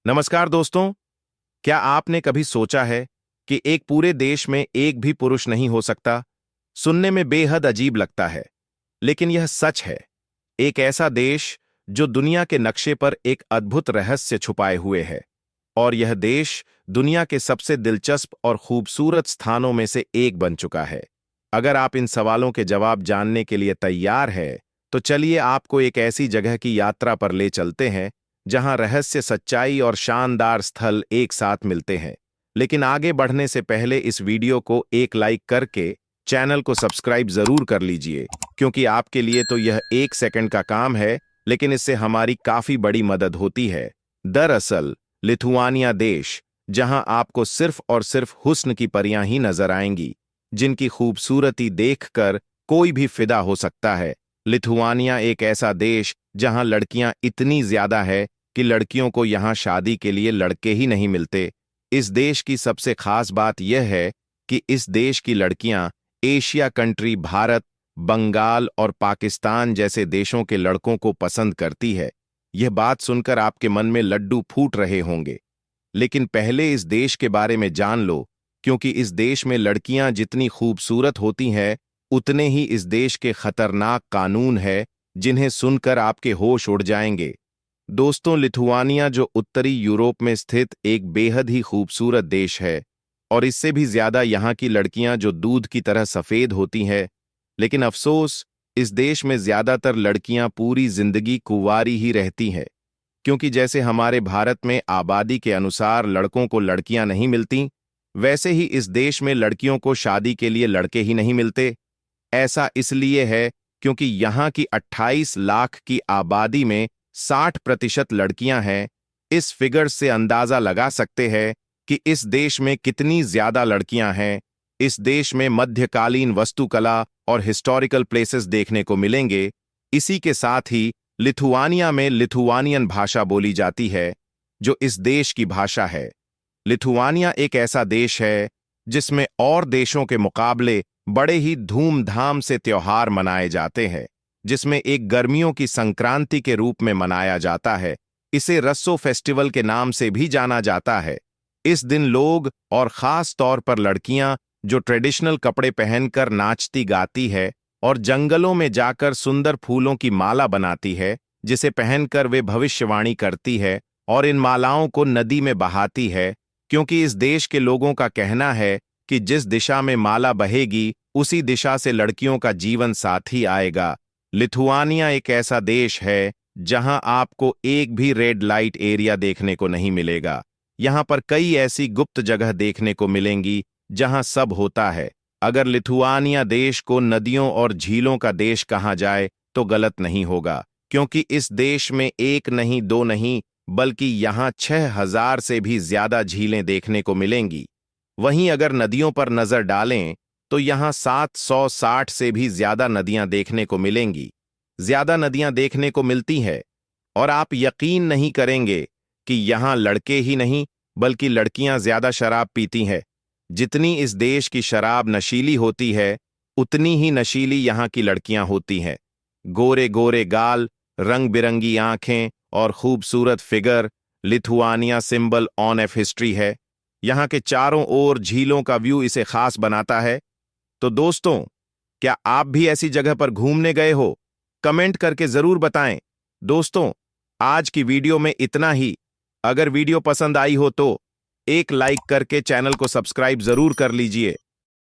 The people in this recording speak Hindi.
नमस्कार दोस्तों। क्या आपने कभी सोचा है कि एक पूरे देश में एक भी पुरुष नहीं हो सकता? सुनने में बेहद अजीब लगता है, लेकिन यह सच है। एक ऐसा देश जो दुनिया के नक्शे पर एक अद्भुत रहस्य छुपाए हुए है, और यह देश दुनिया के सबसे दिलचस्प और खूबसूरत स्थानों में से एक बन चुका है। अगर आप इन सवालों के जवाब जानने के लिए तैयार हैं, तो चलिए आपको एक ऐसी जगह की यात्रा पर ले चलते हैं जहां रहस्य, सच्चाई और शानदार स्थल एक साथ मिलते हैं। लेकिन आगे बढ़ने से पहले इस वीडियो को एक लाइक करके चैनल को सब्सक्राइब जरूर कर लीजिए, क्योंकि आपके लिए तो यह 1 सेकंड का काम है, लेकिन इससे हमारी काफी बड़ी मदद होती है। दरअसल लिथुआनिया देश, जहां आपको सिर्फ और सिर्फ हुस्न की परियां ही नजर आएंगी, जिनकी खूबसूरती देखकर कोई भी फिदा हो सकता है। लिथुआनिया एक ऐसा देश जहां लड़कियां इतनी ज्यादा है कि लड़कियों को यहां शादी के लिए लड़के ही नहीं मिलते। इस देश की सबसे खास बात यह है कि इस देश की लड़कियां एशिया कंट्री भारत, बंगाल और पाकिस्तान जैसे देशों के लड़कों को पसंद करती है। यह बात सुनकर आपके मन में लड्डू फूट रहे होंगे, लेकिन पहले इस देश के बारे में जान लो, क्योंकि इस देश में लड़कियां जितनी खूबसूरत होती हैं, उतने ही इस देश के खतरनाक कानून है, जिन्हें सुनकर आपके होश उड़ जाएंगे। दोस्तों, लिथुआनिया जो उत्तरी यूरोप में स्थित एक बेहद ही खूबसूरत देश है, और इससे भी ज्यादा यहाँ की लड़कियां जो दूध की तरह सफेद होती हैं। लेकिन अफसोस, इस देश में ज्यादातर लड़कियां पूरी जिंदगी कुंवारी ही रहती हैं, क्योंकि जैसे हमारे भारत में आबादी के अनुसार लड़कों को लड़कियां नहीं मिलती, वैसे ही इस देश में लड़कियों को शादी के लिए लड़के ही नहीं मिलते। ऐसा इसलिए है क्योंकि यहाँ की 28 लाख की आबादी में 60% लड़कियां हैं। इस फिगर से अंदाजा लगा सकते हैं कि इस देश में कितनी ज्यादा लड़कियां हैं। इस देश में मध्यकालीन वास्तुकला और हिस्टोरिकल प्लेसेस देखने को मिलेंगे। इसी के साथ ही लिथुआनिया में लिथुआनियन भाषा बोली जाती है, जो इस देश की भाषा है। लिथुआनिया एक ऐसा देश है जिसमें और देशों के मुकाबले बड़े ही धूमधाम से त्योहार मनाए जाते हैं, जिसमें एक गर्मियों की संक्रांति के रूप में मनाया जाता है। इसे रस्सो फेस्टिवल के नाम से भी जाना जाता है। इस दिन लोग, और खास तौर पर लड़कियां, जो ट्रेडिशनल कपड़े पहनकर नाचती गाती है और जंगलों में जाकर सुंदर फूलों की माला बनाती है, जिसे पहनकर वे भविष्यवाणी करती है और इन मालाओं को नदी में बहाती है, क्योंकि इस देश के लोगों का कहना है कि जिस दिशा में माला बहेगी, उसी दिशा से लड़कियों का जीवन साथी आएगा। लिथुआनिया एक ऐसा देश है जहां आपको एक भी रेड लाइट एरिया देखने को नहीं मिलेगा। यहां पर कई ऐसी गुप्त जगह देखने को मिलेंगी जहां सब होता है। अगर लिथुआनिया देश को नदियों और झीलों का देश कहा जाए तो गलत नहीं होगा, क्योंकि इस देश में एक नहीं, दो नहीं, बल्कि यहां 6000 से भी ज्यादा झीलें देखने को मिलेंगी। वहीं अगर नदियों पर नजर डालें तो यहां 760 से भी ज्यादा नदियां देखने को मिलेंगी। ज्यादा नदियां देखने को मिलती हैं, और आप यकीन नहीं करेंगे कि यहां लड़के ही नहीं बल्कि लड़कियां ज्यादा शराब पीती हैं। जितनी इस देश की शराब नशीली होती है, उतनी ही नशीली यहां की लड़कियां होती हैं। गोरे गोरे गाल, रंग बिरंगी आंखें और खूबसूरत figure Lithuania symbol on F history है। यहां के चारों ओर झीलों का व्यू इसे खास बनाता है। तो दोस्तों, क्या आप भी ऐसी जगह पर घूमने गए हो? कमेंट करके जरूर बताएं। दोस्तों, आज की वीडियो में इतना ही। अगर वीडियो पसंद आई हो तो एक लाइक करके चैनल को सब्सक्राइब जरूर कर लीजिए।